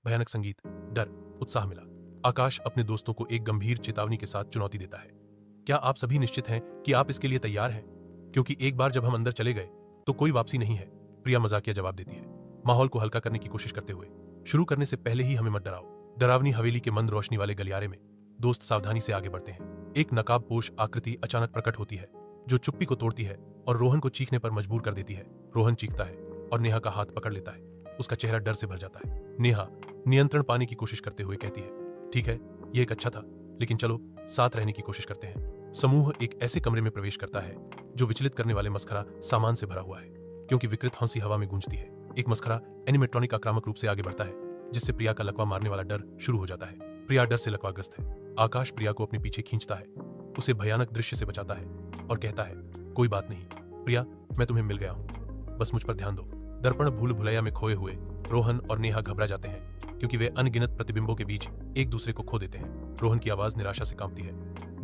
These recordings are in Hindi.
भयानक संगीत, डर, उत्साह मिला। आकाश अपने दोस्तों को एक गंभीर चेतावनी के साथ चुनौती देता है। क्या आप सभी निश्चित हैं कि आप इसके लिए तैयार हैं? क्योंकि एक बार जब हम अंदर चले गए तो कोई वापसी नहीं है, प्रिया मजाकिया जवाब देती है, माहौल को हल्का करने की कोशिश करते हुए। शुरू करने से पहले ही हमें मत डराओ। डरावनी हवेली के मंद रोशनी वाले गलियारे में दोस्त सावधानी से आगे बढ़ते हैं। एक नकाबपोश आकृति अचानक प्रकट होती है जो चुप्पी को तोड़ती है और रोहन को चीखने पर मजबूर कर देती है। रोहन चीखता है और नेहा का हाथ पकड़ लेता है। उसका चेहरा डर से भर जाता है। नेहा नियंत्रण पाने की कोशिश करते हुए कहती है, ठीक है, यह एक अच्छा था, लेकिन चलो साथ रहने की कोशिश करते हैं। समूह एक ऐसे कमरे में प्रवेश करता है जो विचलित करने वाले मस्खरा सामान से भरा हुआ है, क्योंकि विकृत हंसी हवा में गूंजती है। एक मस्खरा एनिमेट्रॉनिक आक्रामक रूप से आगे बढ़ता है, जिससे प्रिया का लकवा मारने वाला डर शुरू हो जाता है। प्रिया डर से लकवाग्रस्त है। आकाश प्रिया को अपने पीछे खींचता है, उसे भयानक दृश्य से बचाता है और कहता है, कोई बात नहीं प्रिया, मैं तुम्हें मिल गया हूं, बस मुझ पर ध्यान दो। दर्पण भूल भुलैया में खोए हुए रोहन और नेहा घबरा जाते हैं, क्योंकि वे अनगिनत प्रतिबिंबों के बीच एक दूसरे को खो देते हैं। रोहन की आवाज निराशा से कांपती है,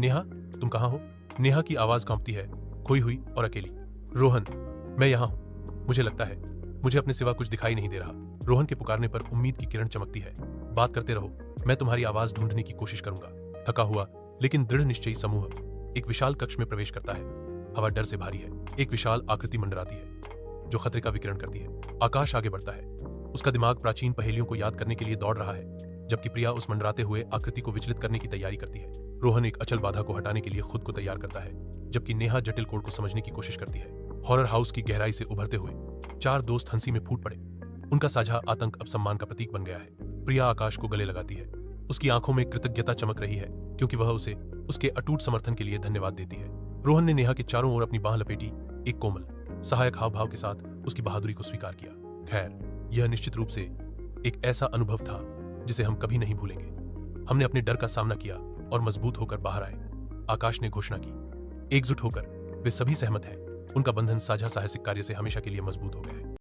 नेहा तुम कहां हो? नेहा की आवाज कांपती है, खोई हुई और अकेली। रोहन, मैं यहां हूं। मुझे लगता है मुझे अपने सिवा कुछ दिखाई नहीं दे रहा। रोहन के पुकारने पर उम्मीद की किरण चमकती है। बात करते रहो, मैं तुम्हारी आवाज ढूंढने की कोशिश करूंगा। थका हुआ लेकिन दृढ़ निश्चयी समूह एक विशाल कक्ष में प्रवेश करता है। हवा डर से भारी है। एक विशाल आकृति मंडराती है जो खतरे का विकिरण करती है। आकाश आगे बढ़ता है। उसका दिमाग प्राचीन पहेलियों को याद करने के लिए दौड़ रहा है, जबकि प्रिया उस मंडराते हुए आकृति को विचलित करने की तैयारी करती है। रोहन एक अचल बाधा को हटाने के लिए खुद को तैयार करता है, जबकि नेहा जटिल कोड को समझने की कोशिश करती है। हॉरर हाउस की गहराई से उभरते हुए चार दोस्त हंसी में फूट पड़े। उनका साझा आतंक अब सम्मान का प्रतीक बन गया है। प्रिया आकाश को गले लगाती है। उसकी आंखों में कृतज्ञता चमक रही है, क्योंकि वह उसे उसके अटूट समर्थन के लिए धन्यवाद देती है। रोहन ने नेहा के चारों ओर अपनी बांह लपेटी एक कोमल सहायक हाव भाव के साथ उसकी बहादुरी को स्वीकार किया। खैर, यह निश्चित रूप से एक ऐसा अनुभव था जिसे हम कभी नहीं भूलेंगे। हमने अपने डर का सामना किया और मजबूत होकर बाहर आए। आकाश ने घोषणा की, एकजुट होकर वे सभी सहमत हैं। उनका बंधन साझा साहसिक कार्य से हमेशा के लिए मजबूत हो गया है।